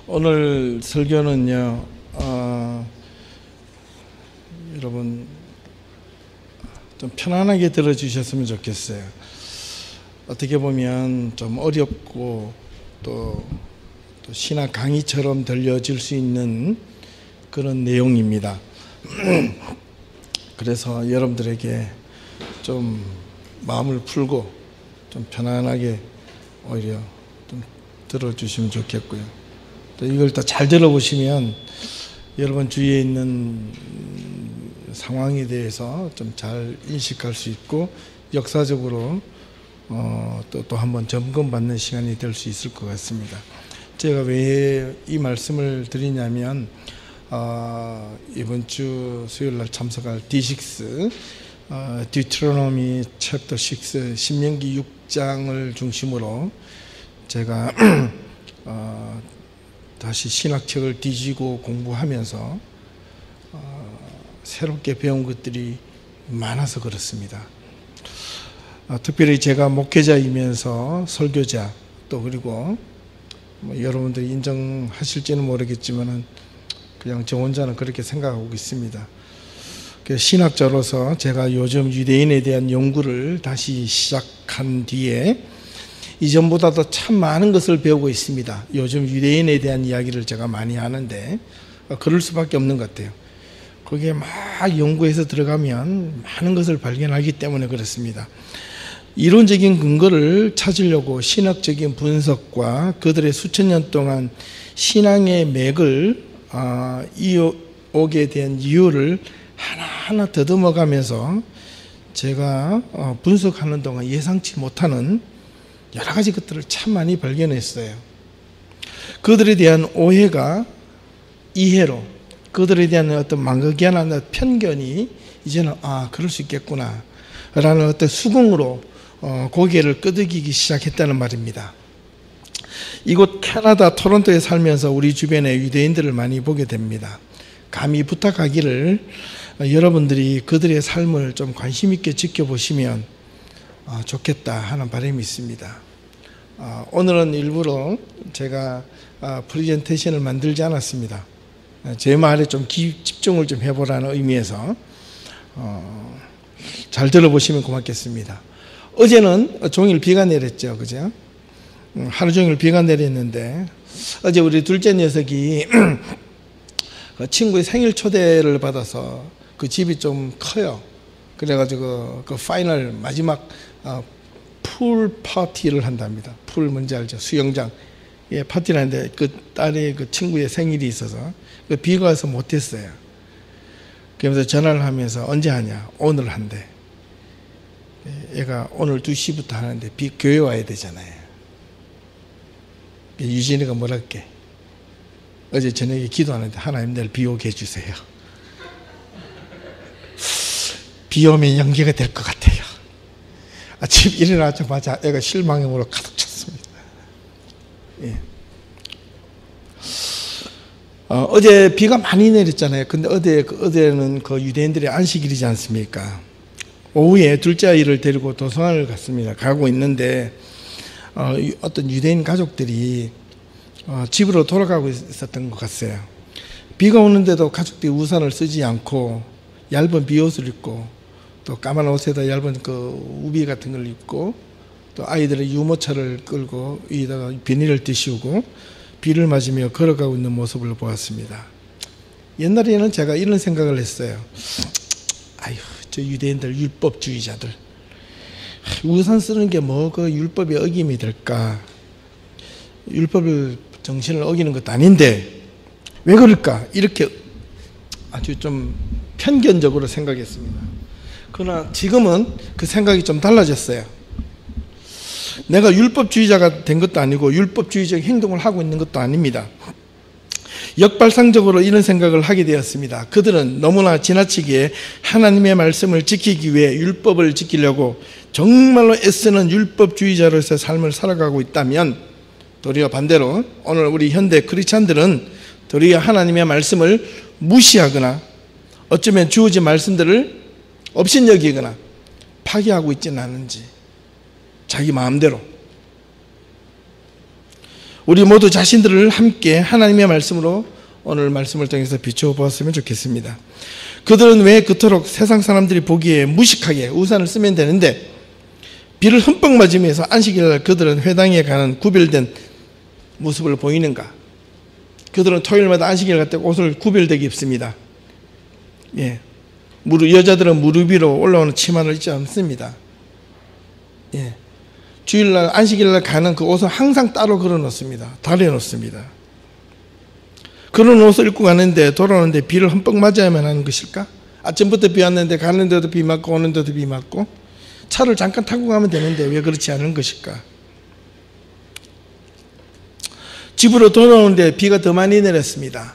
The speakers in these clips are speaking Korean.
오늘 설교는요, 여러분 좀 편안하게 들어주셨으면 좋겠어요. 어떻게 보면 좀 어렵고 또 신학 강의처럼 들려질 수 있는 그런 내용입니다. 그래서 여러분들에게 좀 마음을 풀고 좀 편안하게 오히려 좀 들어주시면 좋겠고요. 또 이걸 또 잘 들어보시면 여러분 주위에 있는 상황에 대해서 좀 잘 인식할 수 있고 역사적으로 또 한번 점검받는 시간이 될 수 있을 것 같습니다. 제가 왜 이 말씀을 드리냐면 이번 주 수요일 날 참석할 D6 Deuteronomy Chapter 6 신명기 6장을 중심으로 제가 다시 신학책을 뒤지고 공부하면서 새롭게 배운 것들이 많아서 그렇습니다. 특별히 제가 목회자이면서 설교자 또 그리고 여러분들이 인정하실지는 모르겠지만 그냥 저 혼자는 그렇게 생각하고 있습니다. 신학자로서 제가 요즘 유대인에 대한 연구를 다시 시작한 뒤에 이전보다도 참 많은 것을 배우고 있습니다. 요즘 유대인에 대한 이야기를 제가 많이 하는데 그럴 수밖에 없는 것 같아요. 거기에 막 연구해서 들어가면 많은 것을 발견하기 때문에 그렇습니다. 이론적인 근거를 찾으려고 신학적인 분석과 그들의 수천 년 동안 신앙의 맥을 이어오게 된 이유를 하나하나 더듬어가면서 제가 분석하는 동안 예상치 못하는 여러 가지 것들을 참 많이 발견했어요. 그들에 대한 오해가 이해로, 그들에 대한 어떤 막연한 편견이 이제는 그럴 수 있겠구나 라는 어떤 수긍으로 고개를 끄덕이기 시작했다는 말입니다. 이곳 캐나다 토론토에 살면서 우리 주변에 유대인들을 많이 보게 됩니다. 감히 부탁하기를 여러분들이 그들의 삶을 좀 관심 있게 지켜보시면 좋겠다 하는 바람이 있습니다. 오늘은 일부러 제가 프레젠테이션을 만들지 않았습니다. 제 말에 좀 집중을 좀 해보라는 의미에서 잘 들어보시면 고맙겠습니다. 어제는 종일 비가 내렸죠, 그죠? 하루 종일 비가 내렸는데 어제 우리 둘째 녀석이 그 친구의 생일 초대를 받아서 그 집이 좀 커요. 그래가지고 그 파이널 마지막 풀 파티를 한답니다. 풀 뭔지 알죠? 수영장. 예, 파티를 하는데 그 딸의 그 친구의 생일이 있어서 그 비가 와서 못했어요. 그러면서 전화를 하면서 언제 하냐? 오늘 한대. 얘가 오늘 2시부터 하는데 교회 와야 되잖아요. 유진이가 뭐라 할게? 어제 저녁에 기도하는데 하나님 내일 비 오게 해주세요. 비 오면 연기가 될 것 같아요. 아침 일어나자마자 애가 실망으로 가득 찼습니다. 예. 어제 비가 많이 내렸잖아요. 근데 어제는 그 유대인들의 안식일이지 않습니까? 오후에 둘째 아이를 데리고 도서관을 갔습니다. 가고 있는데 어떤 유대인 가족들이 집으로 돌아가고 있었던 것 같아요. 비가 오는데도 가족들이 우산을 쓰지 않고 얇은 비옷을 입고 또 까만 옷에다 얇은 그 우비 같은 걸 입고 또 아이들의 유모차를 끌고 위에다가 비닐을 띄우고 비를 맞으며 걸어가고 있는 모습을 보았습니다. 옛날에는 제가 이런 생각을 했어요. 아휴, 저 유대인들 율법주의자들 우산 쓰는 게 뭐 그 율법의 어김이 될까? 율법을 정신을 어기는 것도 아닌데 왜 그럴까? 이렇게 아주 좀 편견적으로 생각했습니다. 그러나 지금은 그 생각이 좀 달라졌어요. 내가 율법주의자가 된 것도 아니고 율법주의적 행동을 하고 있는 것도 아닙니다. 역발상적으로 이런 생각을 하게 되었습니다. 그들은 너무나 지나치게 하나님의 말씀을 지키기 위해 율법을 지키려고 정말로 애쓰는 율법주의자로서의 삶을 살아가고 있다면 도리어 반대로 오늘 우리 현대 크리스찬들은 도리어 하나님의 말씀을 무시하거나 어쩌면 주어진 말씀들을 업신여기거나 파기하고 있지는 않은지 자기 마음대로 우리 모두 자신들을 함께 하나님의 말씀으로 오늘 말씀을 통해서 비추어 보았으면 좋겠습니다. 그들은 왜 그토록 세상 사람들이 보기에 무식하게 우산을 쓰면 되는데 비를 흠뻑 맞으면서 안식일날 그들은 회당에 가는 구별된 모습을 보이는가? 그들은 토요일마다 안식일 갈 때 옷을 구별되게 입습니다. 예. 여자들은 무릎 위로 올라오는 치마를 입지 않습니다. 예. 주일날, 안식일날 가는 그 옷은 항상 따로 걸어 놓습니다. 달에 놓습니다. 그런 옷을 입고 가는데 돌아오는데 비를 흠뻑 맞아야만 하는 것일까? 아침부터 비 왔는데 가는 데도 비 맞고 오는 데도 비 맞고 차를 잠깐 타고 가면 되는데 왜 그렇지 않은 것일까? 집으로 돌아오는데 비가 더 많이 내렸습니다.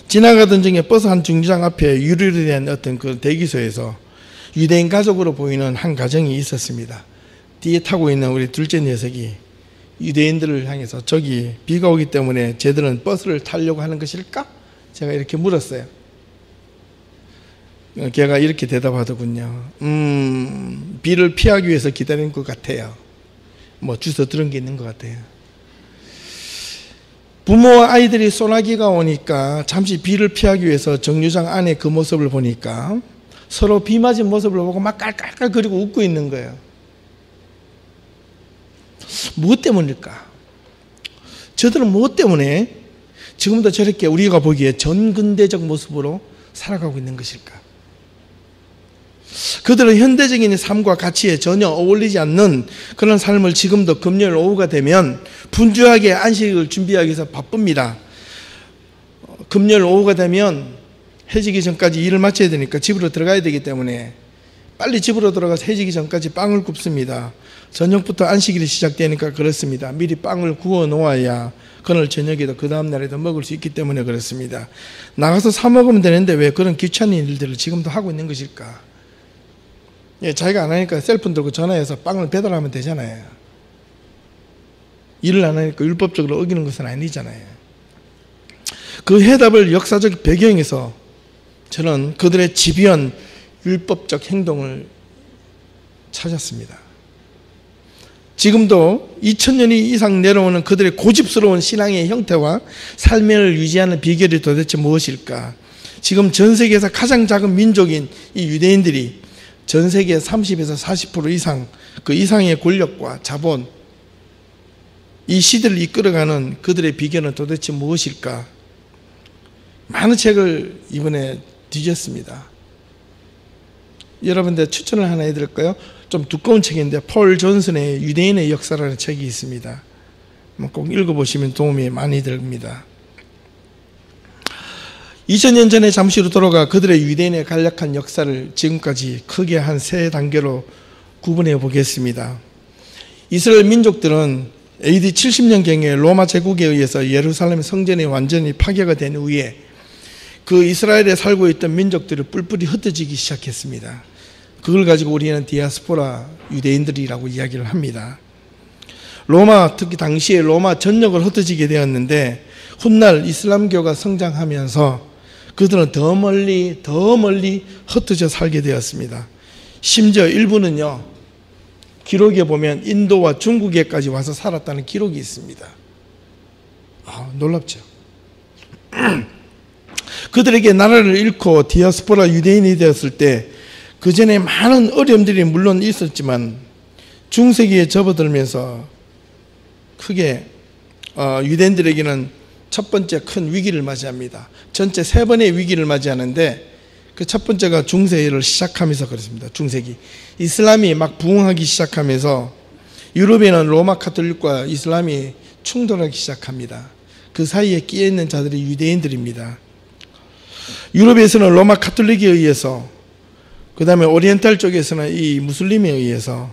지나가던 중에 버스 한 정류장 앞에 유리로 된 어떤 그 대기소에서 유대인 가족으로 보이는 한 가정이 있었습니다. 뒤에 타고 있는 우리 둘째 녀석이 유대인들을 향해서 저기 비가 오기 때문에 쟤들은 버스를 타려고 하는 것일까? 제가 이렇게 물었어요. 걔가 이렇게 대답하더군요. 비를 피하기 위해서 기다리는 것 같아요. 뭐 주워 들은 게 있는 것 같아요. 부모와 아이들이 소나기가 오니까 잠시 비를 피하기 위해서 정류장 안에 그 모습을 보니까 서로 비 맞은 모습을 보고 막 깔깔깔거리고 웃고 있는 거예요. 무엇 때문일까? 저들은 무엇 때문에 지금도 저렇게 우리가 보기에 전근대적 모습으로 살아가고 있는 것일까? 그들은 현대적인 삶과 가치에 전혀 어울리지 않는 그런 삶을 지금도 금요일 오후가 되면 분주하게 안식을 준비하기 위해서 바쁩니다. 금요일 오후가 되면 해지기 전까지 일을 마쳐야 되니까 집으로 들어가야 되기 때문에 빨리 집으로 들어가서 해지기 전까지 빵을 굽습니다. 저녁부터 안식일이 시작되니까 그렇습니다. 미리 빵을 구워 놓아야 그날 저녁에도 그 다음 날에도 먹을 수 있기 때문에 그렇습니다. 나가서 사 먹으면 되는데 왜 그런 귀찮은 일들을 지금도 하고 있는 것일까? 예, 자기가 안 하니까 셀폰 들고 전화해서 빵을 배달하면 되잖아요. 일을 안 하니까 율법적으로 어기는 것은 아니잖아요. 그 해답을 역사적 배경에서 저는 그들의 집요한 율법적 행동을 찾았습니다. 지금도 2000년이 이상 내려오는 그들의 고집스러운 신앙의 형태와 삶을 유지하는 비결이 도대체 무엇일까? 지금 전 세계에서 가장 작은 민족인 이 유대인들이 전 세계 30에서 40% 이상 그 이상의 권력과 자본, 이 시대를 이끌어가는 그들의 비결은 도대체 무엇일까? 많은 책을 이번에 뒤졌습니다. 여러분들 추천을 하나 해드릴까요? 좀 두꺼운 책인데 폴 존슨의 유대인의 역사라는 책이 있습니다. 꼭 읽어보시면 도움이 많이 됩니다. 2000년 전에 잠시로 돌아가 그들의 유대인의 간략한 역사를 지금까지 크게 한 세 단계로 구분해 보겠습니다. 이스라엘 민족들은 AD 70년경에 로마 제국에 의해서 예루살렘 성전이 완전히 파괴가 된 후에 그 이스라엘에 살고 있던 민족들이 뿔뿔이 흩어지기 시작했습니다. 그걸 가지고 우리는 디아스포라 유대인들이라고 이야기를 합니다. 로마, 특히 당시에 로마 전역을 흩어지게 되었는데 훗날 이슬람교가 성장하면서 그들은 더 멀리 흩어져 살게 되었습니다. 심지어 일부는요, 기록에 보면 인도와 중국에까지 와서 살았다는 기록이 있습니다. 놀랍죠. 그들에게 나라를 잃고 디아스포라 유대인이 되었을 때 그 전에 많은 어려움들이 물론 있었지만 중세기에 접어들면서 크게 유대인들에게는 첫 번째 큰 위기를 맞이합니다. 전체 3번의 위기를 맞이하는데 그 첫 번째가 중세를 시작하면서 그렇습니다. 중세기 이슬람이 막 부흥하기 시작하면서 유럽에는 로마 카톨릭과 이슬람이 충돌하기 시작합니다. 그 사이에 끼어 있는 자들이 유대인들입니다. 유럽에서는 로마 카톨릭에 의해서, 그 다음에 오리엔탈 쪽에서는 이 무슬림에 의해서,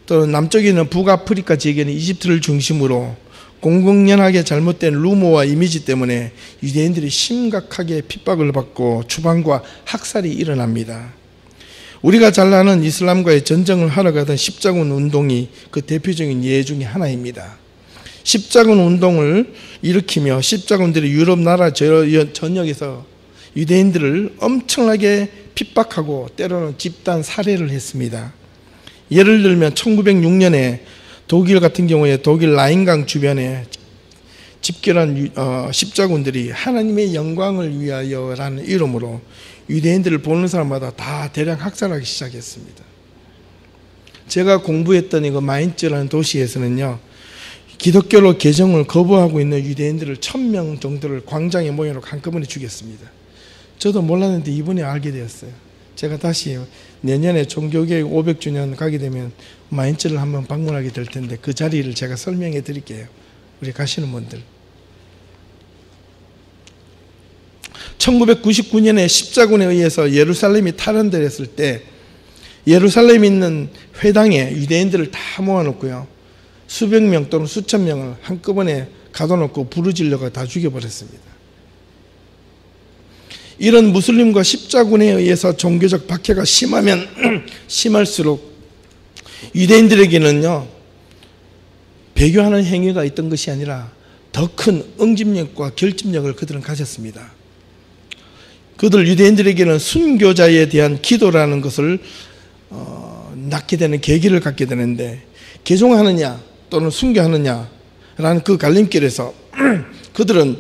또 남쪽에 있는 북아프리카 지역에는 이집트를 중심으로 공공연하게 잘못된 루머와 이미지 때문에 유대인들이 심각하게 핍박을 받고 추방과 학살이 일어납니다. 우리가 잘 아는 이슬람과의 전쟁을 하러 가던 십자군 운동이 그 대표적인 예 중에 하나입니다. 십자군 운동을 일으키며 십자군들이 유럽 나라 전역에서 유대인들을 엄청나게 핍박하고 때로는 집단 살해를 했습니다. 예를 들면 1906년에 독일 같은 경우에 독일 라인강 주변에 집결한 십자군들이 하나님의 영광을 위하여라는 이름으로 유대인들을 보는 사람마다 다 대량 학살하기 시작했습니다. 제가 공부했던 이거 마인츠라는 도시에서는요, 기독교로 개종을 거부하고 있는 유대인들을 1000명 정도를 광장에 모여놓고 한꺼번에 죽였습니다. 저도 몰랐는데 이번에 알게 되었어요. 제가 다시 내년에 종교개혁 500주년 가게 되면 마인츠를 한번 방문하게 될 텐데 그 자리를 제가 설명해 드릴게요. 우리 가시는 분들. 1999년에 십자군에 의해서 예루살렘이 탈환됐을 때 예루살렘에 있는 회당에 유대인들을 다 모아놓고요, 수백 명 또는 수천 명을 한꺼번에 가둬놓고 부르질러가 다 죽여버렸습니다. 이런 무슬림과 십자군에 의해서 종교적 박해가 심하면 심할수록 유대인들에게는요, 배교하는 행위가 있던 것이 아니라 더 큰 응집력과 결집력을 그들은 가졌습니다. 그들 유대인들에게는 순교자에 대한 기도라는 것을 낳게 되는 계기를 갖게 되는데, 개종하느냐 또는 순교하느냐라는 그 갈림길에서 그들은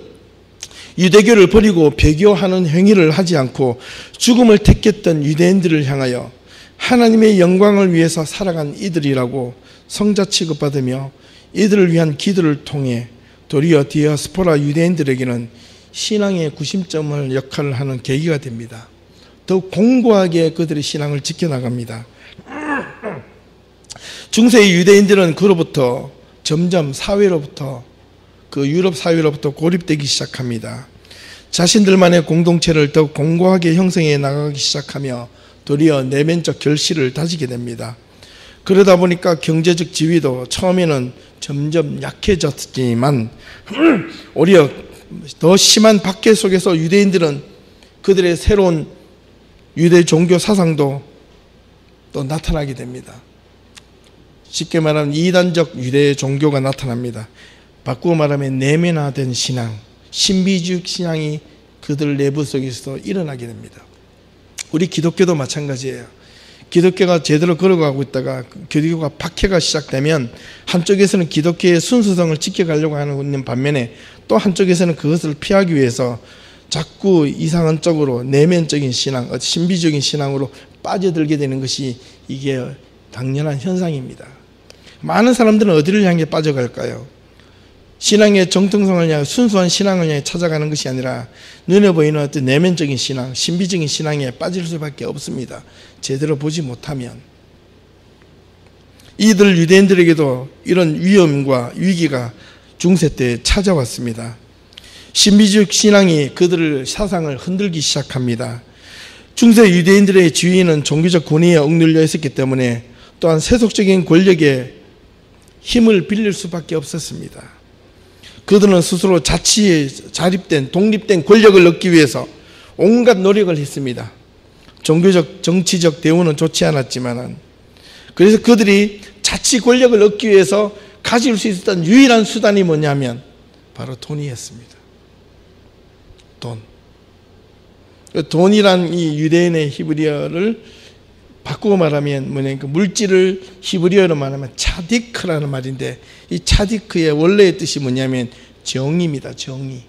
유대교를 버리고 배교하는 행위를 하지 않고 죽음을 택했던 유대인들을 향하여 하나님의 영광을 위해서 살아간 이들이라고 성자 취급받으며 이들을 위한 기도를 통해 도리어 디아스포라 유대인들에게는 신앙의 구심점을 역할을 하는 계기가 됩니다. 더욱 공고하게 그들의 신앙을 지켜나갑니다. 중세의 유대인들은 그로부터 점점 사회로부터, 그 유럽 사회로부터 고립되기 시작합니다. 자신들만의 공동체를 더욱 공고하게 형성해 나가기 시작하며 도리어 내면적 결실을 다지게 됩니다. 그러다 보니까 경제적 지위도 처음에는 점점 약해졌지만 오히려 더 심한 박해 속에서 유대인들은 그들의 새로운 유대 종교 사상도 또 나타나게 됩니다. 쉽게 말하면 이단적 유대 종교가 나타납니다. 바꾸어 말하면 내면화된 신앙, 신비주의 신앙이 그들 내부 속에서 일어나게 됩니다. 우리 기독교도 마찬가지예요. 기독교가 제대로 걸어가고 있다가 기독교가 박해가 시작되면 한쪽에서는 기독교의 순수성을 지켜가려고 하는 반면에 또 한쪽에서는 그것을 피하기 위해서 자꾸 이상한 쪽으로 내면적인 신앙, 신비적인 신앙으로 빠져들게 되는 것이 이게 당연한 현상입니다. 많은 사람들은 어디를 향해 빠져갈까요? 신앙의 정통성을 향해, 순수한 신앙을 향해 찾아가는 것이 아니라 눈에 보이는 어떤 내면적인 신앙, 신비적인 신앙에 빠질 수밖에 없습니다. 제대로 보지 못하면. 이들 유대인들에게도 이런 위험과 위기가 중세 때 찾아왔습니다. 신비적 신앙이 그들의 사상을 흔들기 시작합니다. 중세 유대인들의 지위는 종교적 권위에 억눌려 있었기 때문에 또한 세속적인 권력에 힘을 빌릴 수밖에 없었습니다. 그들은 스스로 자치에 자립된 독립된 권력을 얻기 위해서 온갖 노력을 했습니다. 종교적 정치적 대우는 좋지 않았지만, 그래서 그들이 자치 권력을 얻기 위해서 가질 수 있었던 유일한 수단이 뭐냐면 바로 돈이었습니다. 돈이란 이 유대인의 히브리어를 바꾸고 말하면 뭐냐면 물질을 히브리어로 말하면 차디크라는 말인데, 이 차디크의 원래의 뜻이 뭐냐면 정의입니다. 정의.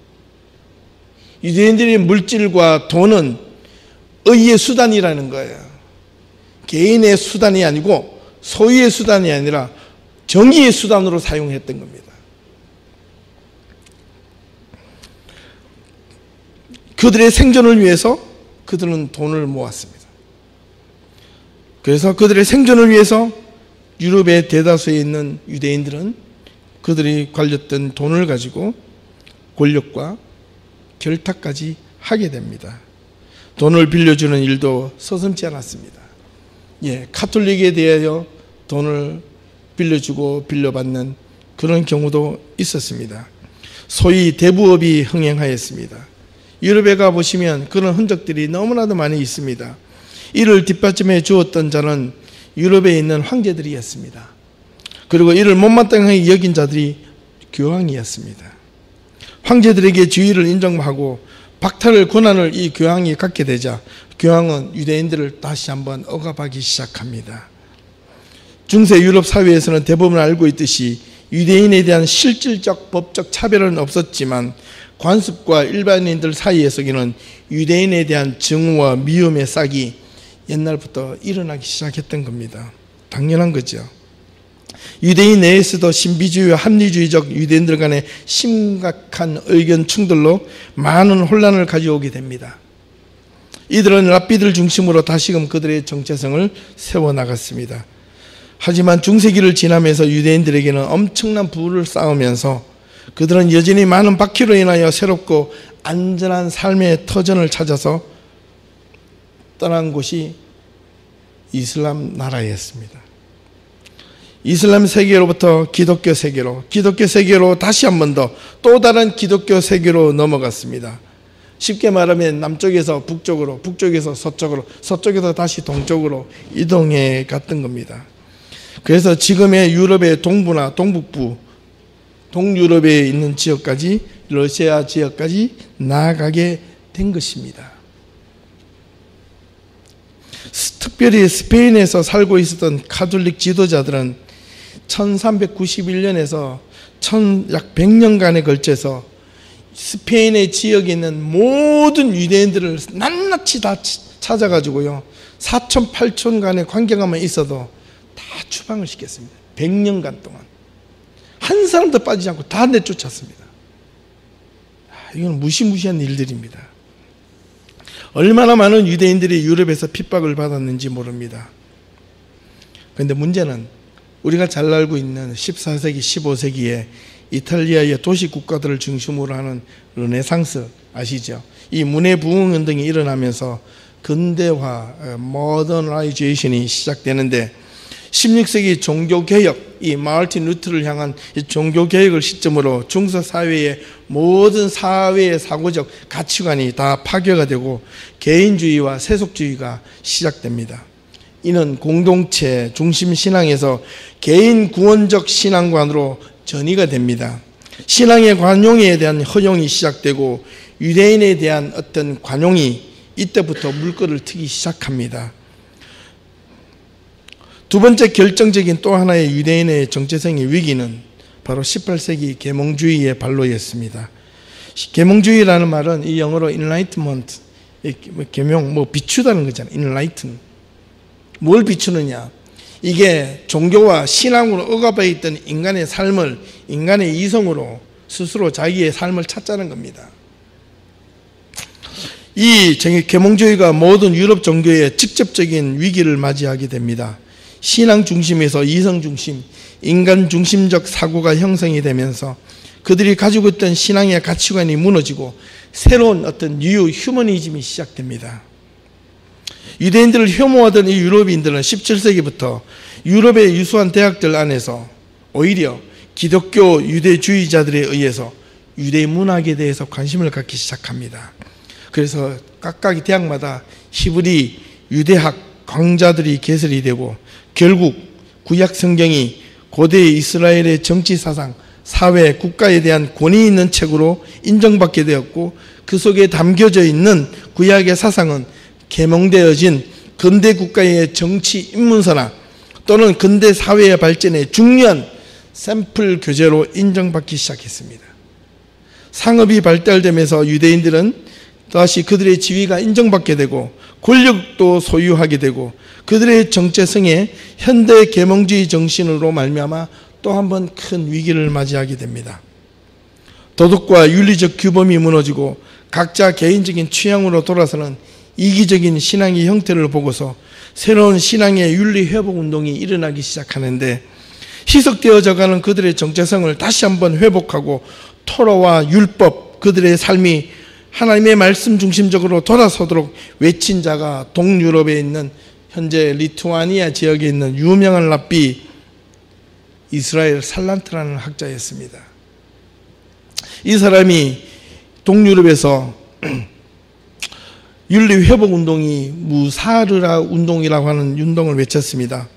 유대인들의 물질과 돈은 의의 수단이라는 거예요. 개인의 수단이 아니고 소유의 수단이 아니라 정의의 수단으로 사용했던 겁니다. 그들의 생존을 위해서 그들은 돈을 모았습니다. 그래서 그들의 생존을 위해서 유럽의 대다수에 있는 유대인들은 그들이 관렸던 돈을 가지고 권력과 결탁까지 하게 됩니다. 돈을 빌려주는 일도 서슴지 않았습니다. 카톨릭에 대하여 돈을 빌려주고 빌려받는 그런 경우도 있었습니다. 소위 대부업이 흥행하였습니다. 유럽에 가보시면 그런 흔적들이 너무나도 많이 있습니다. 이를 뒷받침해 주었던 자는 유럽에 있는 황제들이었습니다. 그리고 이를 못마땅하게 여긴 자들이 교황이었습니다. 황제들에게 지위를 인정하고 박탈할 권한을 이 교황이 갖게 되자 교황은 유대인들을 다시 한번 억압하기 시작합니다. 중세 유럽 사회에서는 대부분 알고 있듯이 유대인에 대한 실질적 법적 차별은 없었지만 관습과 일반인들 사이에서는 유대인에 대한 증오와 미움의 싹이 옛날부터 일어나기 시작했던 겁니다. 당연한 거죠. 유대인 내에서도 신비주의와 합리주의적 유대인들 간의 심각한 의견 충돌로 많은 혼란을 가져오게 됩니다. 이들은 랍비들 중심으로 다시금 그들의 정체성을 세워나갔습니다. 하지만 중세기를 지나면서 유대인들에게는 엄청난 부를 쌓으면서 그들은 여전히 많은 바퀴로 인하여 새롭고 안전한 삶의 터전을 찾아서 떠난 곳이 이슬람 나라였습니다. 이슬람 세계로부터 기독교 세계로, 기독교 세계로 다시 한 번 더 또 다른 기독교 세계로 넘어갔습니다. 쉽게 말하면 남쪽에서 북쪽으로, 북쪽에서 서쪽으로, 서쪽에서 다시 동쪽으로 이동해 갔던 겁니다. 그래서 지금의 유럽의 동부나 동북부, 동유럽에 있는 지역까지, 러시아 지역까지 나아가게 된 것입니다. 특별히 스페인에서 살고 있었던 가톨릭 지도자들은 1391년에서 약 100년간에 걸쳐서 스페인의 지역에 있는 모든 유대인들을 낱낱이 다 찾아가지고요, 4천 8천간의 관계가만 있어도 다 추방을 시켰습니다. 100년간 동안 한 사람도 빠지지 않고 다 내쫓았습니다. 이건 무시무시한 일들입니다. 얼마나 많은 유대인들이 유럽에서 핍박을 받았는지 모릅니다. 그런데 문제는 우리가 잘 알고 있는 14세기, 15세기에 이탈리아의 도시 국가들을 중심으로 하는 르네상스 아시죠? 이 문해 부흥 운동이 일어나면서 근대화, 모더나이제이션이 시작되는데 16세기 종교개혁, 이 마르틴 루터를 향한 이 종교개혁을 시점으로 중세 사회의 모든 사회의 사고적 가치관이 다 파괴가 되고 개인주의와 세속주의가 시작됩니다. 이는 공동체 중심 신앙에서 개인 구원적 신앙관으로 전이가 됩니다. 신앙의 관용에 대한 허용이 시작되고 유대인에 대한 어떤 관용이 이때부터 물꼬를 트기 시작합니다. 두 번째 결정적인 또 하나의 유대인의 정체성의 위기는 바로 18세기 계몽주의의 발로였습니다. 계몽주의라는 말은 이 영어로 enlightenment, 계명, 비추다는 거잖아요. enlighten. 뭘 비추느냐? 이게 종교와 신앙으로 억압해 있던 인간의 삶을 인간의 이성으로 스스로 자기의 삶을 찾자는 겁니다. 이 계몽주의가 모든 유럽 종교의 직접적인 위기를 맞이하게 됩니다. 신앙 중심에서 이성 중심, 인간 중심적 사고가 형성이 되면서 그들이 가지고 있던 신앙의 가치관이 무너지고 새로운 어떤 뉴 휴머니즘이 시작됩니다. 유대인들을 혐오하던 이 유럽인들은 17세기부터 유럽의 유수한 대학들 안에서 오히려 기독교 유대주의자들에 의해서 유대 문학에 대해서 관심을 갖기 시작합니다. 그래서 각각 대학마다 히브리 유대학 강좌들이 개설이 되고 결국 구약 성경이 고대 이스라엘의 정치 사상, 사회, 국가에 대한 권위 있는 책으로 인정받게 되었고 그 속에 담겨져 있는 구약의 사상은 계몽되어진 근대 국가의 정치 입문서나 또는 근대 사회의 발전에 중요한 샘플 교재로 인정받기 시작했습니다. 상업이 발달되면서 유대인들은 다시 그들의 지위가 인정받게 되고 권력도 소유하게 되고 그들의 정체성에 현대 계몽주의 정신으로 말미암아 또 한 번 큰 위기를 맞이하게 됩니다. 도덕과 윤리적 규범이 무너지고 각자 개인적인 취향으로 돌아서는 이기적인 신앙의 형태를 보고서 새로운 신앙의 윤리 회복 운동이 일어나기 시작하는데 희석되어져 가는 그들의 정체성을 다시 한번 회복하고 토라와 율법, 그들의 삶이 하나님의 말씀 중심적으로 돌아서도록 외친 자가 동유럽에 있는 현재 리투아니아 지역에 있는 유명한 랍비 이스라엘 살란트라는 학자였습니다. 이 사람이 동유럽에서 윤리회복운동이 무사르라 운동이라고 하는 운동을 외쳤습니다.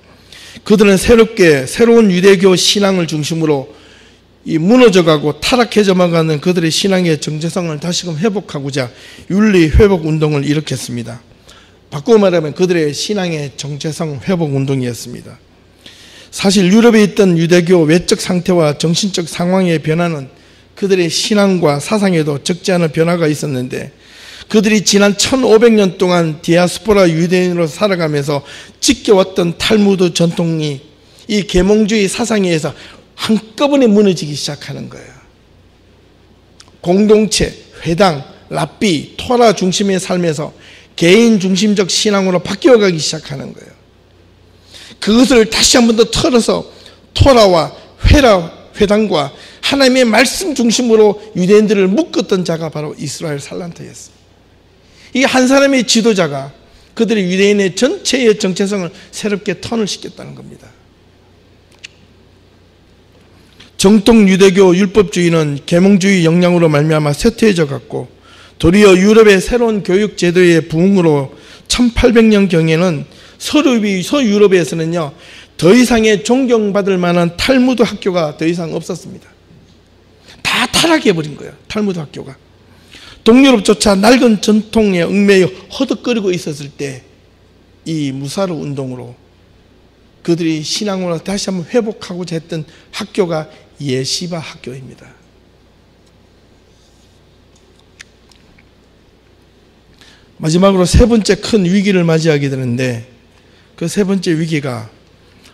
그들은 새로운 유대교 신앙을 중심으로 이 무너져가고 타락해져만 가는 그들의 신앙의 정체성을 다시금 회복하고자 윤리회복운동을 일으켰습니다. 바꾸어 말하면 그들의 신앙의 정체성 회복운동이었습니다. 사실 유럽에 있던 유대교 외적 상태와 정신적 상황의 변화는 그들의 신앙과 사상에도 적지 않은 변화가 있었는데, 그들이 지난 1500년 동안 디아스포라 유대인으로 살아가면서 지켜왔던 탈무드 전통이 이 계몽주의 사상에 의해서 한꺼번에 무너지기 시작하는 거예요. 공동체, 회당, 랍비, 토라 중심의 삶에서 개인 중심적 신앙으로 바뀌어가기 시작하는 거예요. 그것을 다시 한 번 더 털어서 토라와 회당과 하나님의 말씀 중심으로 유대인들을 묶었던 자가 바로 이스라엘 살란트였어요. 이 한 사람의 지도자가 그들의 유대인의 전체의 정체성을 새롭게 턴을 시켰다는 겁니다. 정통 유대교 율법주의는 계몽주의 영향으로 말미암아 쇠퇴해져 갔고, 도리어 유럽의 새로운 교육 제도의 부흥으로 1800년경에는 서유럽에서는요, 더 이상의 존경받을 만한 탈무드 학교가 더 이상 없었습니다. 다 타락해버린 거예요. 탈무드 학교가. 동유럽조차 낡은 전통에 얽매여 허덕거리고 있었을 때 이 무사르 운동으로 그들이 신앙으로 다시 한번 회복하고자 했던 학교가 예시바 학교입니다. 마지막으로 세 번째 큰 위기를 맞이하게 되는데, 그 세 번째 위기가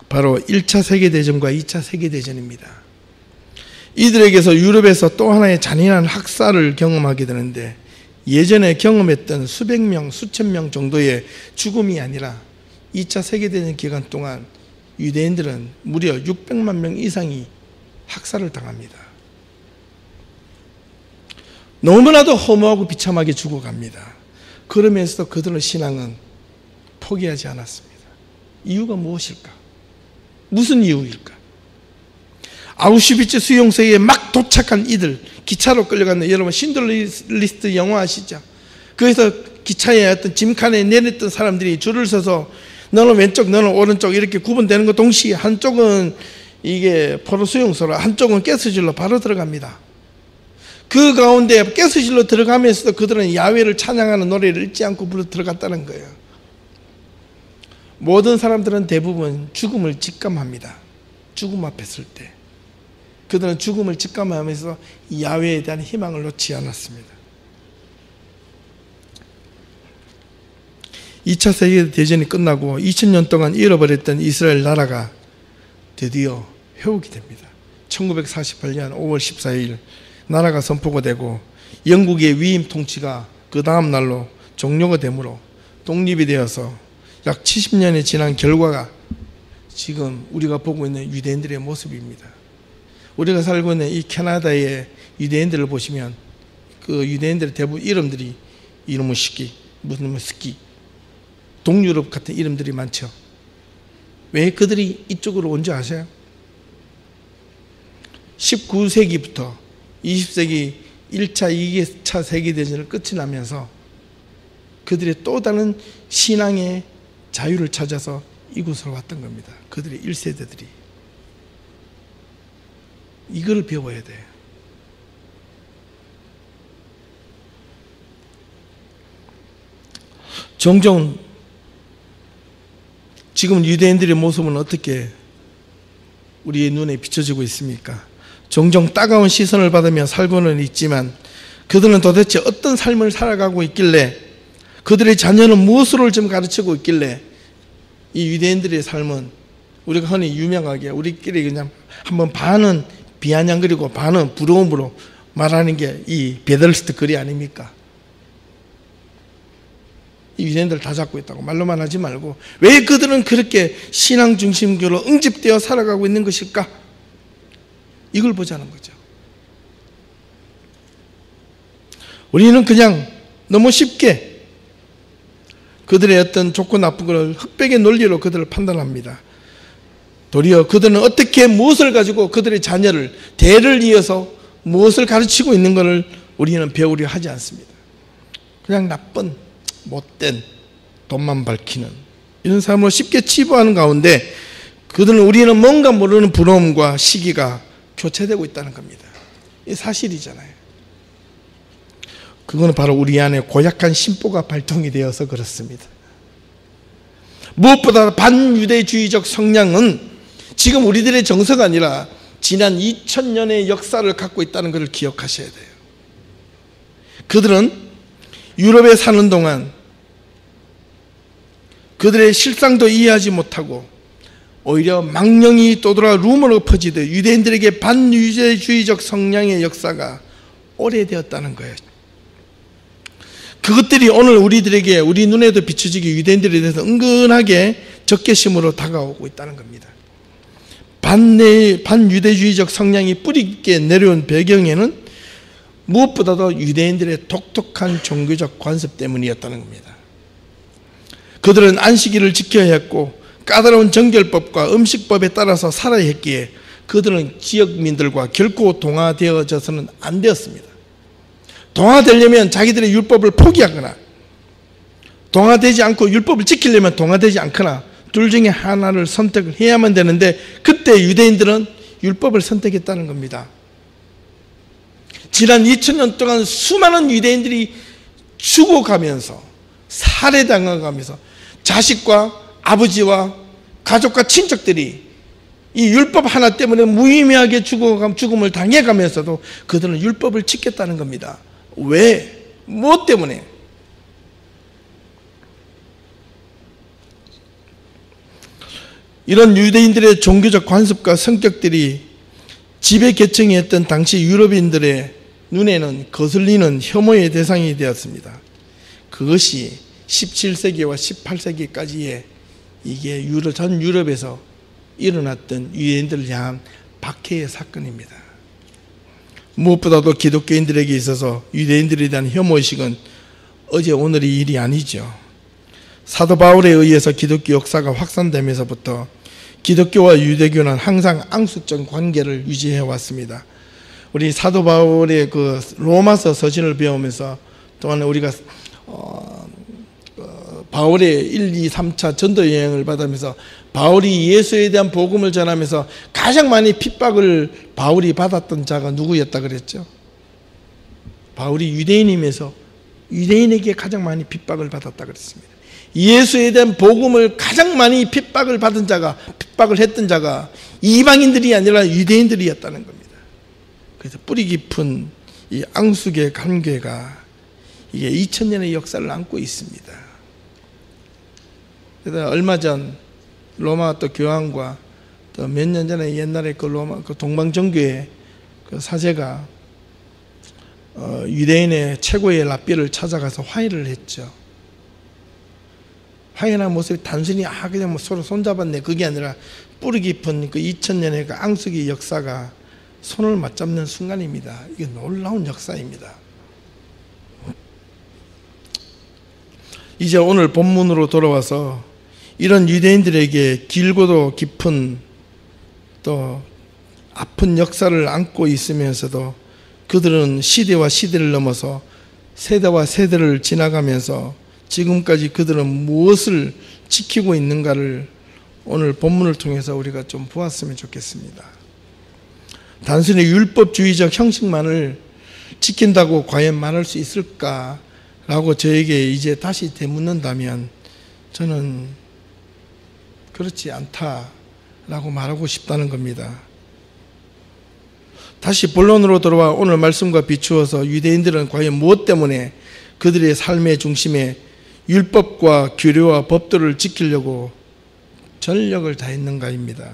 바로 1차 세계대전과 2차 세계대전입니다. 이들에게서 유럽에서 또 하나의 잔인한 학살을 경험하게 되는데, 예전에 경험했던 수백 명, 수천 명 정도의 죽음이 아니라 2차 세계대전 기간 동안 유대인들은 무려 600만 명 이상이 학살을 당합니다. 너무나도 허무하고 비참하게 죽어갑니다. 그러면서도 그들의 신앙은 포기하지 않았습니다. 이유가 무엇일까? 무슨 이유일까? 아우슈비츠 수용소에 막 도착한 이들, 기차로 끌려갔는, 여러분 신들리스트 영화 아시죠? 거기서 기차에 어떤 짐칸에 내렸던 사람들이 줄을 서서 너는 왼쪽, 너는 오른쪽 이렇게 구분되는 것 동시에 한쪽은 이게 포로 수용소로, 한쪽은 가스실로 바로 들어갑니다. 그 가운데 가스실로 들어가면서도 그들은 야훼를 찬양하는 노래를 잊지 않고 부르 들어갔다는 거예요. 모든 사람들은 대부분 죽음을 직감합니다. 죽음 앞에 설 때 그들은 죽음을 직감하면서 야훼에 대한 희망을 놓지 않았습니다. 2차 세계대전이 끝나고 2000년 동안 잃어버렸던 이스라엘 나라가 드디어 회복이 됩니다. 1948년 5월 14일 나라가 선포가 되고, 영국의 위임 통치가 그 다음 날로 종료가 되므로 독립이 되어서 약 70년이 지난 결과가 지금 우리가 보고 있는 유대인들의 모습입니다. 우리가 살고 있는 이 캐나다의 유대인들을 보시면 그 유대인들의 대부분 이름들이 이놈의 시기, 무슨 놈의 스키, 동유럽 같은 이름들이 많죠. 왜 그들이 이쪽으로 온 줄 아세요? 19세기부터 20세기 1차, 2차 세계대전을 끝이 나면서 그들의 또 다른 신앙의 자유를 찾아서 이곳으로 왔던 겁니다. 그들의 1세대들이. 이걸 배워야 돼요. 종종 지금 유대인들의 모습은 어떻게 우리의 눈에 비춰지고 있습니까? 종종 따가운 시선을 받으며 살고는 있지만 그들은 도대체 어떤 삶을 살아가고 있길래, 그들의 자녀는 무엇으로 좀 가르치고 있길래 이 유대인들의 삶은 우리가 흔히 유명하게 우리끼리 그냥 한번 반은 비아냥거리고 반은 부러움으로 말하는 게 이 베들스트 글이 아닙니까? 이 유대인들 다 잡고 있다고 말로만 하지 말고 왜 그들은 그렇게 신앙 중심교로 응집되어 살아가고 있는 것일까? 이걸 보자는 거죠. 우리는 그냥 너무 쉽게 그들의 어떤 좋고 나쁜 것을 흑백의 논리로 그들을 판단합니다. 도리어 그들은 어떻게 무엇을 가지고 그들의 자녀를 대를 이어서 무엇을 가르치고 있는 것을 우리는 배우려 하지 않습니다. 그냥 나쁜, 못된, 돈만 밝히는 이런 삶으로 쉽게 치부하는 가운데 그들은 우리는 뭔가 모르는 부러움과 시기가 교체되고 있다는 겁니다. 이 사실이잖아요. 그거는 바로 우리 안에 고약한 심보가 발동이 되어서 그렇습니다. 무엇보다 반유대주의적 성향은 지금 우리들의 정서가 아니라 지난 2000년의 역사를 갖고 있다는 것을 기억하셔야 돼요. 그들은 유럽에 사는 동안 그들의 실상도 이해하지 못하고 오히려 망령이 떠돌아 루머로 퍼지듯 유대인들에게 반유대주의적 성향의 역사가 오래되었다는 거예요. 그것들이 오늘 우리들에게 우리 눈에도 비춰지게 유대인들에 대해서 은근하게 적개심으로 다가오고 있다는 겁니다. 반유대주의적 성향이 뿌리 깊게 내려온 배경에는 무엇보다도 유대인들의 독특한 종교적 관습 때문이었다는 겁니다. 그들은 안식일을 지켜야 했고 까다로운 정결법과 음식법에 따라서 살아야 했기에 그들은 지역민들과 결코 동화되어져서는 안 되었습니다. 동화되려면 자기들의 율법을 포기하거나 동화되지 않고 율법을 지키려면 동화되지 않거나 둘 중에 하나를 선택을 해야만 되는데 그때 유대인들은 율법을 선택했다는 겁니다. 지난 2000년 동안 수많은 유대인들이 죽어가면서 살해당해가면서 자식과 아버지와 가족과 친척들이 이 율법 하나 때문에 무의미하게 죽음을 당해가면서도 그들은 율법을 지켰다는 겁니다. 왜? 무엇 때문에? 이런 유대인들의 종교적 관습과 성격들이 지배계층이었던 당시 유럽인들의 눈에는 거슬리는 혐오의 대상이 되었습니다. 그것이 17세기와 18세기까지의 이게 전 유럽에서 일어났던 유대인들을 향한 박해의 사건입니다. 무엇보다도 기독교인들에게 있어서 유대인들에 대한 혐오의식은 어제 오늘의 일이 아니죠. 사도 바울에 의해서 기독교 역사가 확산되면서부터 기독교와 유대교는 항상 앙숙적 관계를 유지해 왔습니다. 우리 사도 바울의 그 로마서 서신을 배우면서 또한 우리가 바울의 1, 2, 3차 전도 여행을 받으면서 바울이 예수에 대한 복음을 전하면서 가장 많이 핍박을 바울이 받았던 자가 누구였다 그랬죠? 바울이 유대인이면서 유대인에게 가장 많이 핍박을 받았다 그랬습니다. 예수에 대한 복음을 가장 많이 핍박을 받은 자가, 핍박을 했던 자가 이방인들이 아니라 유대인들이었다는 겁니다. 그래서 뿌리 깊은 이 앙숙의 관계가 이게 2000년의 역사를 안고 있습니다. 그래서 얼마 전 로마 또 교황과 또 몇 년 전에 옛날에 그 로마 그 동방정교회 그 사제가 유대인의 최고의 랍비를 찾아가서 화해를 했죠. 화해한 모습이 단순히 그냥 뭐 서로 손잡았네 그게 아니라 뿌리 깊은 그 2000년의 그 앙숙의 역사가 손을 맞잡는 순간입니다. 이게 놀라운 역사입니다. 이제 오늘 본문으로 돌아와서 이런 유대인들에게 길고도 깊은 또 아픈 역사를 안고 있으면서도 그들은 시대와 시대를 넘어서 세대와 세대를 지나가면서 지금까지 그들은 무엇을 지키고 있는가를 오늘 본문을 통해서 우리가 좀 보았으면 좋겠습니다. 단순히 율법주의적 형식만을 지킨다고 과연 말할 수 있을까라고 저에게 이제 다시 되묻는다면 저는 그렇지 않다라고 말하고 싶다는 겁니다. 다시 본론으로 돌아와 오늘 말씀과 비추어서 유대인들은 과연 무엇 때문에 그들의 삶의 중심에 율법과 규례와 법도를 지키려고 전력을 다했는가입니다.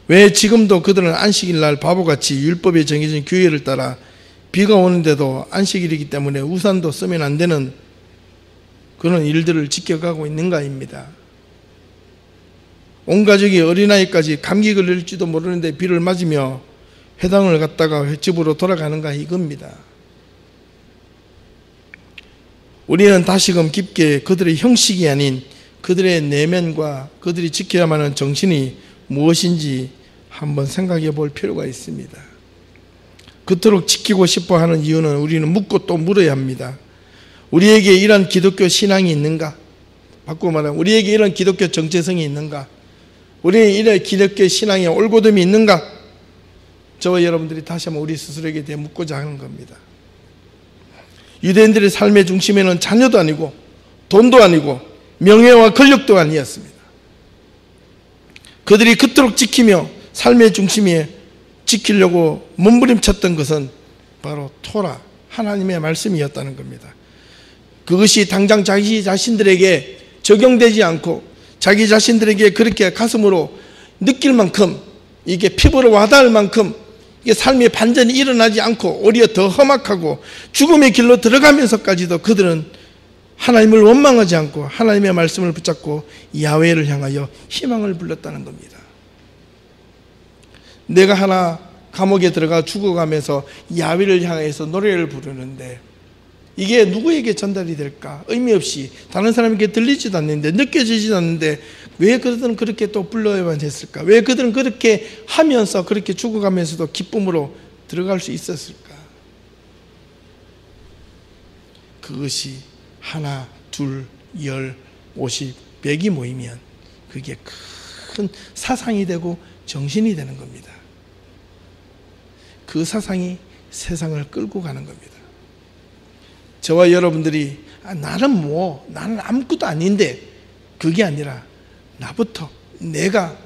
왜 지금도 그들은 안식일 날 바보같이 율법에 정해진 규례를 따라 비가 오는데도 안식일이기 때문에 우산도 쓰면 안 되는 그런 일들을 지켜가고 있는가입니다. 온 가족이 어린아이까지 감기 걸릴지도 모르는데 비를 맞으며 회당을 갔다가 집으로 돌아가는가 이겁니다. 우리는 다시금 깊게 그들의 형식이 아닌 그들의 내면과 그들이 지켜야만 하는 정신이 무엇인지 한번 생각해 볼 필요가 있습니다. 그토록 지키고 싶어 하는 이유는 우리는 묻고 또 물어야 합니다. 우리에게 이런 기독교 신앙이 있는가? 바꾸고 말하면 우리에게 이런 기독교 정체성이 있는가? 우리에게 이런 기독교 신앙의 올곧음이 있는가? 저와 여러분들이 다시 한번 우리 스스로에게 대해 묻고자 하는 겁니다. 유대인들의 삶의 중심에는 자녀도 아니고 돈도 아니고 명예와 권력도 아니었습니다. 그들이 그토록 지키며 삶의 중심에 지키려고 몸부림쳤던 것은 바로 토라, 하나님의 말씀이었다는 겁니다. 그것이 당장 자기 자신들에게 적용되지 않고 자기 자신들에게 그렇게 가슴으로 느낄 만큼, 이게 피부로 와닿을 만큼 이게 삶의 반전이 일어나지 않고 오히려 더 험악하고 죽음의 길로 들어가면서까지도 그들은 하나님을 원망하지 않고 하나님의 말씀을 붙잡고 야훼를 향하여 희망을 불렀다는 겁니다. 내가 하나 감옥에 들어가 죽어가면서 야훼를 향해서 노래를 부르는데 이게 누구에게 전달이 될까? 의미 없이 다른 사람에게 들리지도 않는데, 느껴지지도 않는데 왜 그들은 그렇게 또 불러야만 했을까? 왜 그들은 그렇게 하면서 그렇게 죽어가면서도 기쁨으로 들어갈 수 있었을까? 그것이 하나, 둘, 10, 50, 100이 모이면 그게 큰 사상이 되고 정신이 되는 겁니다. 그 사상이 세상을 끌고 가는 겁니다. 저와 여러분들이 나는 아무것도 아닌데, 그게 아니라 나부터 내가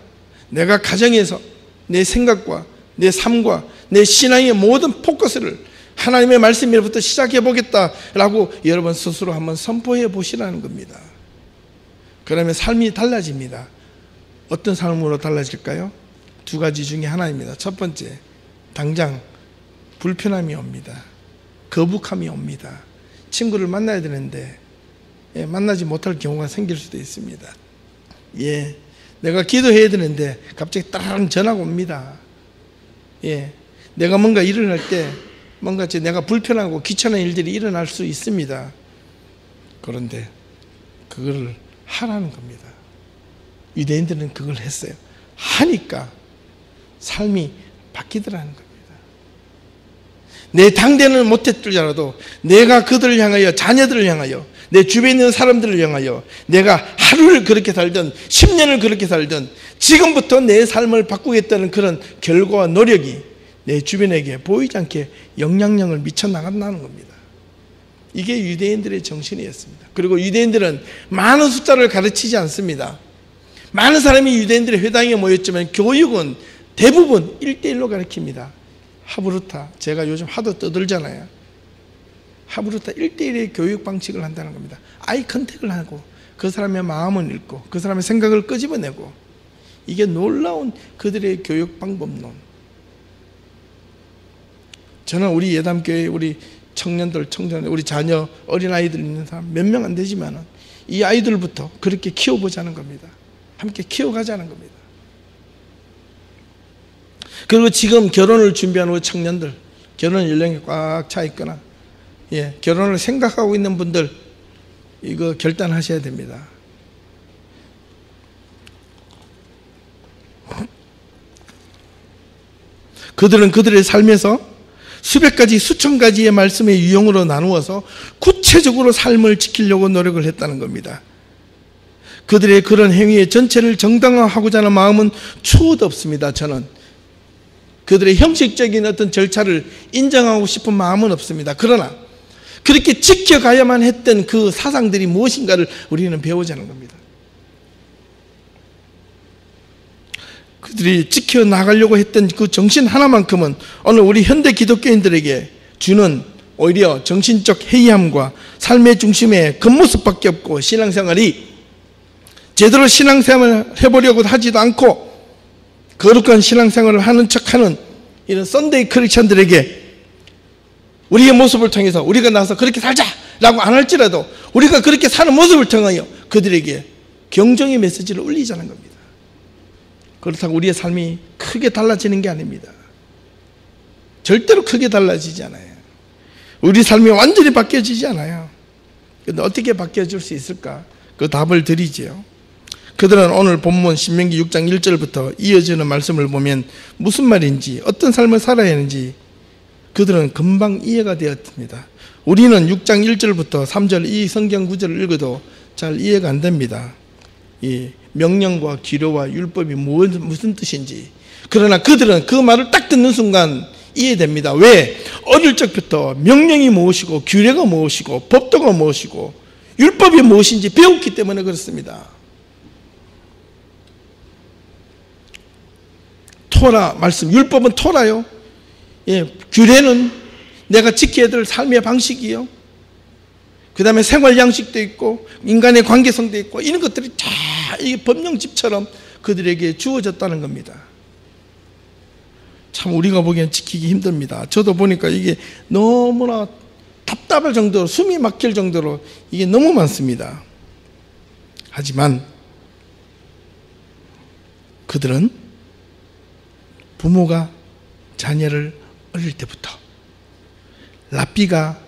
가정에서 내 생각과 내 삶과 내 신앙의 모든 포커스를 하나님의 말씀으로부터 시작해 보겠다라고 여러분 스스로 한번 선포해 보시라는 겁니다. 그러면 삶이 달라집니다. 어떤 삶으로 달라질까요? 두 가지 중에 하나입니다. 첫 번째, 당장 불편함이 옵니다. 거북함이 옵니다. 친구를 만나야 되는데 만나지 못할 경우가 생길 수도 있습니다. 내가 기도해야 되는데 갑자기 따랑 전화가 옵니다. 내가 뭔가 일어날 때 뭔가 내가 불편하고 귀찮은 일들이 일어날 수 있습니다. 그런데 그걸 하라는 겁니다. 유대인들은 그걸 했어요. 하니까 삶이 바뀌더라는 겁니다. 내 당대는 못했더라도 내가 그들을 향하여, 자녀들을 향하여, 내 주변에 있는 사람들을 향하여 내가 하루를 그렇게 살든 10년을 그렇게 살든 지금부터 내 삶을 바꾸겠다는 그런 결과와 노력이 내 주변에게 보이지 않게 영향력을 미쳐나간다는 겁니다. 이게 유대인들의 정신이었습니다. 그리고 유대인들은 많은 숫자를 가르치지 않습니다. 많은 사람이 유대인들의 회당에 모였지만 교육은 대부분 1대1로 가르칩니다. 하브루타, 제가 요즘 하도 떠들잖아요. 하브루타 1대1의 교육 방식을 한다는 겁니다. 아이 컨택을 하고 그 사람의 마음을 읽고 그 사람의 생각을 끄집어내고, 이게 놀라운 그들의 교육 방법론. 저는 우리 예담교회 우리 청년들, 우리 자녀, 어린아이들 있는 사람 몇 명 안 되지만 이 아이들부터 그렇게 키워보자는 겁니다. 함께 키워가자는 겁니다. 그리고 지금 결혼을 준비하는 우리 청년들, 결혼 연령이 꽉 차 있거나 결혼을 생각하고 있는 분들, 이거 결단하셔야 됩니다. 그들은 그들의 삶에서 수백 가지, 수천 가지의 말씀의 유형으로 나누어서 구체적으로 삶을 지키려고 노력을 했다는 겁니다. 그들의 그런 행위의 전체를 정당화하고자 하는 마음은 추호도 없습니다. 저는 그들의 형식적인 어떤 절차를 인정하고 싶은 마음은 없습니다. 그러나 그렇게 지켜가야만 했던 그 사상들이 무엇인가를 우리는 배우자는 겁니다. 그들이 지켜나가려고 했던 그 정신 하나만큼은 오늘 우리 현대 기독교인들에게 주는 오히려 정신적 해이함과 삶의 중심의 겉모습밖에 없고, 신앙생활이 제대로 신앙생활을 해보려고 하지도 않고 거룩한 신앙생활을 하는 척하는 이런 썬데이 크리스천들에게 우리의 모습을 통해서 우리가 나와서 그렇게 살자라고 안 할지라도 우리가 그렇게 사는 모습을 통하여 그들에게 경종의 메시지를 울리자는 겁니다. 그렇다고 우리의 삶이 크게 달라지는 게 아닙니다. 절대로 크게 달라지지 않아요. 우리 삶이 완전히 바뀌어지지 않아요. 그런데 어떻게 바뀌어질 수 있을까? 그 답을 드리지요. 그들은 오늘 본문 신명기 6장 1절부터 이어지는 말씀을 보면 무슨 말인지, 어떤 삶을 살아야 하는지 그들은 금방 이해가 되었습니다. 우리는 6장 1절부터 3절 이 성경 구절을 읽어도 잘 이해가 안 됩니다. 이 명령과 기료와 율법이 무슨 뜻인지. 그러나 그들은 그 말을 딱 듣는 순간 이해됩니다. 왜? 어릴 적부터 명령이 무엇이고 규례가 무엇이고 법도가 무엇이고 율법이 무엇인지 배웠기 때문에 그렇습니다. 토라 말씀, 율법은 토라요. 예, 규례는 내가 지켜야 될 삶의 방식이요. 그 다음에 생활 양식도 있고 인간의 관계성도 있고 이런 것들이 다 이 법령집처럼 그들에게 주어졌다는 겁니다. 참 우리가 보기엔 지키기 힘듭니다. 저도 보니까 이게 너무나 답답할 정도로, 숨이 막힐 정도로 이게 너무 많습니다. 하지만 그들은 부모가 자녀를 어릴 때부터, 랍비가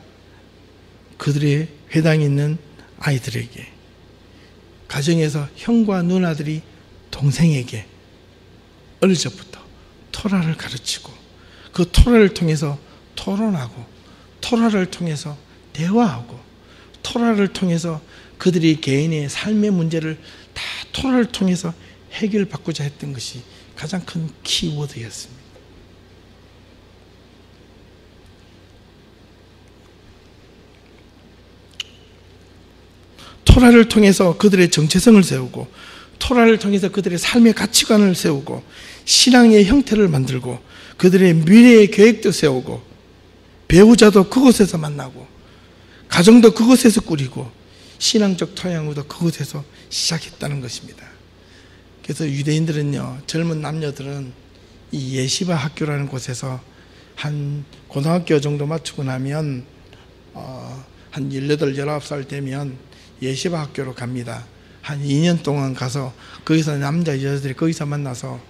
그들의 회당에 있는 아이들에게, 가정에서 형과 누나들이 동생에게 어릴 적부터 토라를 가르치고, 그 토라를 통해서 토론하고, 토라를 통해서 대화하고, 토라를 통해서 그들이 개인의 삶의 문제를 다 토라를 통해서 해결받고자 했던 것이 가장 큰 키워드였습니다. 토라를 통해서 그들의 정체성을 세우고, 토라를 통해서 그들의 삶의 가치관을 세우고, 신앙의 형태를 만들고, 그들의 미래의 계획도 세우고, 배우자도 그곳에서 만나고, 가정도 그곳에서 꾸리고, 신앙적 토양도 그곳에서 시작했다는 것입니다. 그래서 유대인들은요, 젊은 남녀들은 이 예시바 학교라는 곳에서 한 고등학교 정도 마치고 나면 한 18, 19살 되면 예시바 학교로 갑니다. 한 2년 동안 가서 거기서 남자 여자들이 거기서 만나서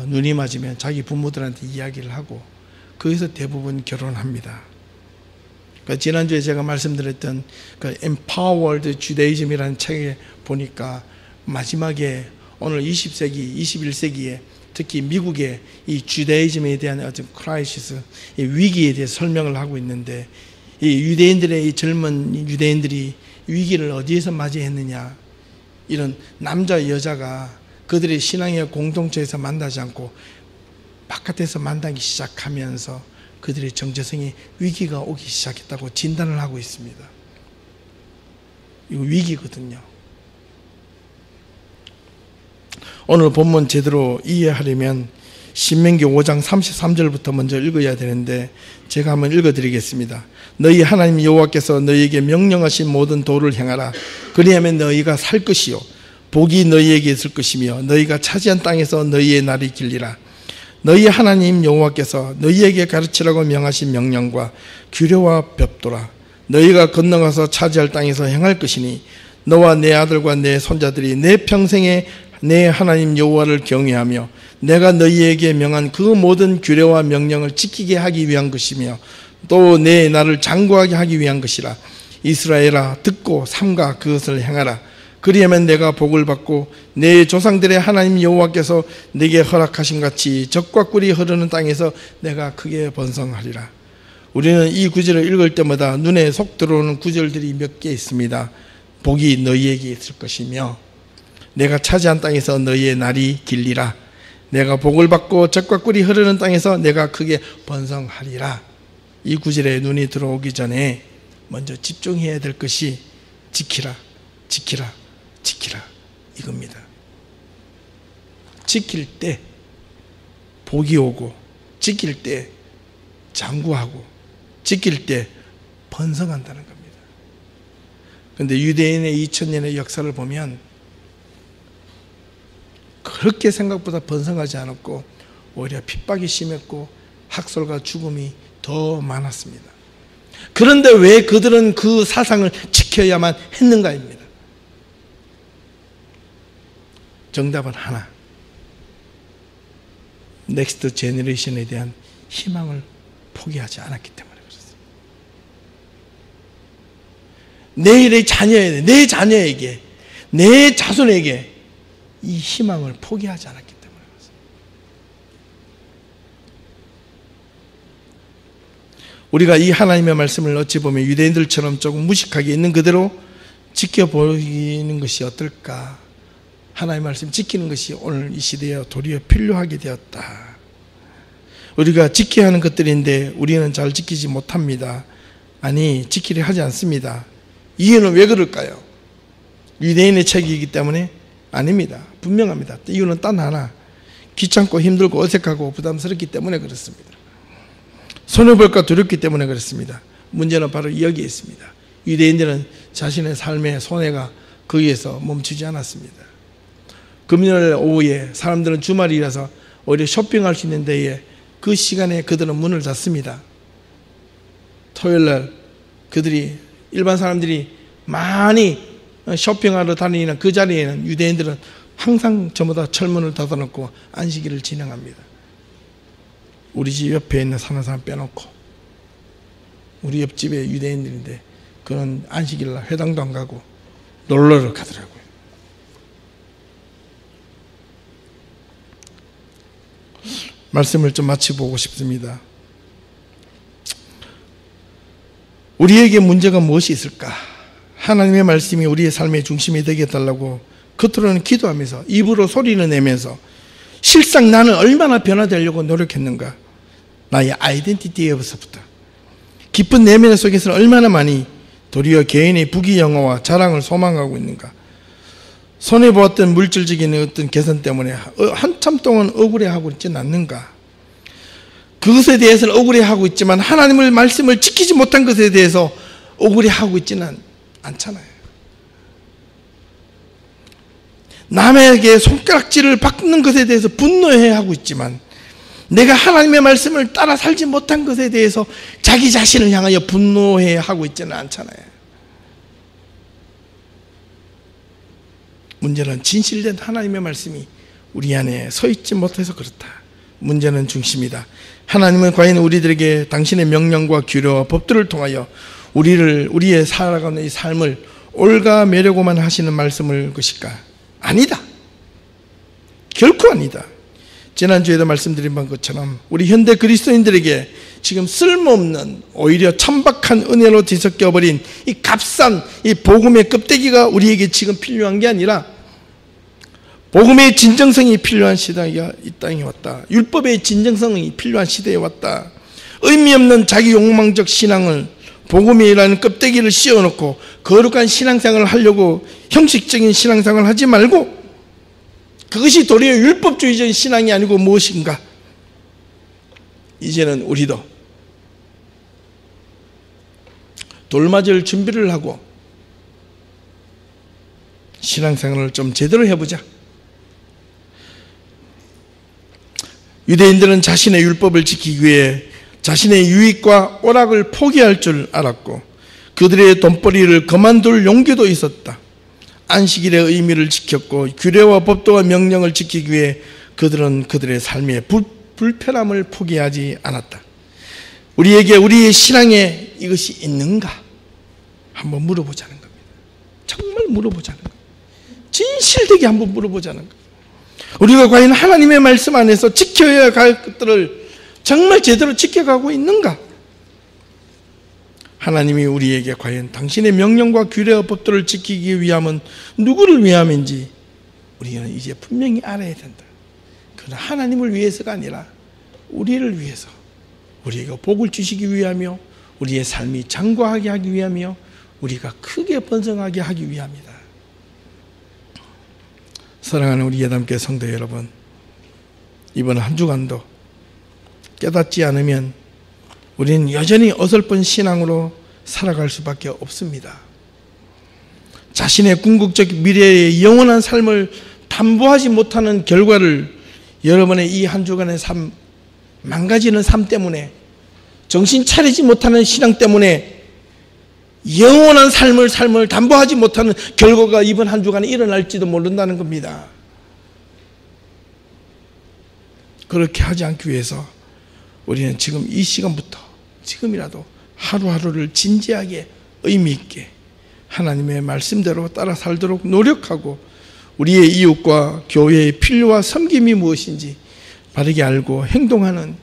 눈이 맞으면 자기 부모들한테 이야기를 하고 거기서 대부분 결혼합니다. 그러니까 지난주에 제가 말씀드렸던 그 Empowered Judaism이라는 책에 보니까 마지막에 오늘 20세기, 21세기에 특히 미국의 이 주다이즘에 대한 어떤 크라이시스, 이 위기에 대해 설명을 하고 있는데, 이 유대인들의, 이 젊은 유대인들이 위기를 어디에서 맞이했느냐, 이런 남자 여자가 그들의 신앙의 공동체에서 만나지 않고 바깥에서 만나기 시작하면서 그들의 정체성이 위기가 오기 시작했다고 진단을 하고 있습니다. 이거 위기거든요. 오늘 본문 제대로 이해하려면 신명기 5장 33절부터 먼저 읽어야 되는데 제가 한번 읽어드리겠습니다. 너희 하나님 여호와께서 너희에게 명령하신 모든 도를 행하라. 그리하면 너희가 살 것이요 복이 너희에게 있을 것이며 너희가 차지한 땅에서 너희의 날이 길리라. 너희 하나님 여호와께서 너희에게 가르치라고 명하신 명령과 규례와 법도라. 너희가 건너가서 차지할 땅에서 행할 것이니 너와 내 아들과 내 손자들이 내 평생에 내 하나님 여호와를 경외하며 내가 너희에게 명한 그 모든 규례와 명령을 지키게 하기 위한 것이며 또 내 나를 장구하게 하기 위한 것이라. 이스라엘아 듣고 삼가 그것을 행하라. 그리하면 내가 복을 받고 내 조상들의 하나님 여호와께서 내게 허락하신 같이 젖과 꿀이 흐르는 땅에서 내가 크게 번성하리라. 우리는 이 구절을 읽을 때마다 눈에 속 들어오는 구절들이 몇 개 있습니다. 복이 너희에게 있을 것이며 내가 차지한 땅에서 너희의 날이 길리라. 내가 복을 받고 젖과 꿀이 흐르는 땅에서 내가 크게 번성하리라. 이 구절에 눈이 들어오기 전에 먼저 집중해야 될 것이 지키라, 지키라, 지키라 이겁니다. 지킬 때 복이 오고, 지킬 때 장구하고, 지킬 때 번성한다는 겁니다. 그런데 유대인의 2000년의 역사를 보면 그렇게 생각보다 번성하지 않았고 오히려 핍박이 심했고 학살과 죽음이 더 많았습니다. 그런데 왜 그들은 그 사상을 지켜야만 했는가입니다. 정답은 하나, 넥스트 제너레이션에 대한 희망을 포기하지 않았기 때문에 그렇습니다. 내일의 자녀에, 내 자녀에게, 내 자손에게 이 희망을 포기하지 않았기 때문에 그렇습니다. 우리가 이 하나님의 말씀을 어찌 보면 유대인들처럼 조금 무식하게 있는 그대로 지켜보이는 것이 어떨까? 하나님의 말씀 지키는 것이 오늘 이 시대에 도리어 필요하게 되었다. 우리가 지켜야 하는 것들인데 우리는 잘 지키지 못합니다. 아니, 지키려 하지 않습니다. 이유는 왜 그럴까요? 유대인의 책이기 때문에? 아닙니다. 분명합니다. 이유는 단 하나, 귀찮고 힘들고 어색하고 부담스럽기 때문에 그렇습니다. 손해볼까 두렵기 때문에 그렇습니다. 문제는 바로 여기에 있습니다. 유대인들은 자신의 삶의 손해가 거기에서 멈추지 않았습니다. 금요일 오후에 사람들은 주말이라서 오히려 쇼핑할 수 있는 데에 그 시간에 그들은 문을 닫습니다. 토요일날 그들이 일반 사람들이 많이 쇼핑하러 다니는 그 자리에는 유대인들은 항상 전부 다 철문을 닫아놓고 안식일을 진행합니다. 우리 집 옆에 있는 사는 사람 빼놓고 우리 옆집에 유대인들인데 그는 안식일날 회당도 안 가고 놀러를 가더라고요. 말씀을 좀 마치보고 싶습니다. 우리에게 문제가 무엇이 있을까? 하나님의 말씀이 우리의 삶의 중심이 되게 해달라고 겉으로는 기도하면서 입으로 소리를 내면서 실상 나는 얼마나 변화되려고 노력했는가? 나의 아이덴티티에서부터 깊은 내면 속에서는 얼마나 많이 도리어 개인의 부귀영화와 자랑을 소망하고 있는가? 손해보았던 물질적인 어떤 개선 때문에 한참 동안 억울해하고 있지는 않는가? 그것에 대해서는 억울해하고 있지만 하나님의 말씀을 지키지 못한 것에 대해서 억울해하고 있지는 않잖아요. 남에게 손가락질을 받는 것에 대해서 분노해하고 있지만 내가 하나님의 말씀을 따라 살지 못한 것에 대해서 자기 자신을 향하여 분노해하고 있지는 않잖아요. 문제는 진실된 하나님의 말씀이 우리 안에 서 있지 못해서 그렇다. 문제는 중심이다. 하나님은 과연 우리들에게 당신의 명령과 규례와 법들을 통하여 우리의 살아가는 이 삶을 올가매려고만 하시는 말씀을 것일까? 아니다. 결코 아니다. 지난주에도 말씀드린 것처럼 우리 현대 그리스도인들에게 지금 쓸모없는 오히려 천박한 은혜로 뒤섞여버린 이 값싼 이 복음의 껍데기가 우리에게 지금 필요한 게 아니라 복음의 진정성이 필요한 시대가 이 땅에 왔다. 율법의 진정성이 필요한 시대에 왔다. 의미 없는 자기 욕망적 신앙을 복음이라는 껍데기를 씌워놓고 거룩한 신앙생활을 하려고 형식적인 신앙생활을 하지 말고 그것이 도리어 율법주의적인 신앙이 아니고 무엇인가? 이제는 우리도 돌맞을 준비를 하고 신앙생활을 좀 제대로 해보자. 유대인들은 자신의 율법을 지키기 위해 자신의 유익과 오락을 포기할 줄 알았고 그들의 돈벌이를 그만둘 용기도 있었다. 안식일의 의미를 지켰고 규례와 법도와 명령을 지키기 위해 그들은 그들의 삶의 불편함을 포기하지 않았다. 우리에게 우리의 신앙에 이것이 있는가? 한번 물어보자는 겁니다. 정말 물어보자는 겁니다. 진실되게 한번 물어보자는 겁니다. 우리가 과연 하나님의 말씀 안에서 지켜야 할 것들을 정말 제대로 지켜가고 있는가? 하나님이 우리에게 과연 당신의 명령과 규례와 법도를 지키기 위함은 누구를 위함인지 우리는 이제 분명히 알아야 된다. 그러나 하나님을 위해서가 아니라 우리를 위해서 우리에게 복을 주시기 위하며 우리의 삶이 장구하게 하기 위하며 우리가 크게 번성하게 하기 위함이다. 사랑하는 우리 예담교회 성도 여러분, 이번 한 주간도 깨닫지 않으면 우리는 여전히 어설픈 신앙으로 살아갈 수밖에 없습니다. 자신의 궁극적 미래의 영원한 삶을 담보하지 못하는 결과를 여러분의 이 한 주간의 삶, 망가지는 삶 때문에 정신 차리지 못하는 신앙 때문에 영원한 삶을 담보하지 못하는 결과가 이번 한 주간에 일어날지도 모른다는 겁니다. 그렇게 하지 않기 위해서 우리는 지금 이 시간부터 지금이라도 하루하루를 진지하게 의미 있게 하나님의 말씀대로 따라 살도록 노력하고 우리의 이웃과 교회의 필요와 섬김이 무엇인지 바르게 알고 행동하는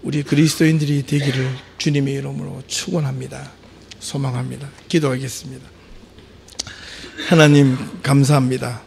우리 그리스도인들이 되기를 주님의 이름으로 축원합니다. 소망합니다. 기도하겠습니다. 하나님 감사합니다.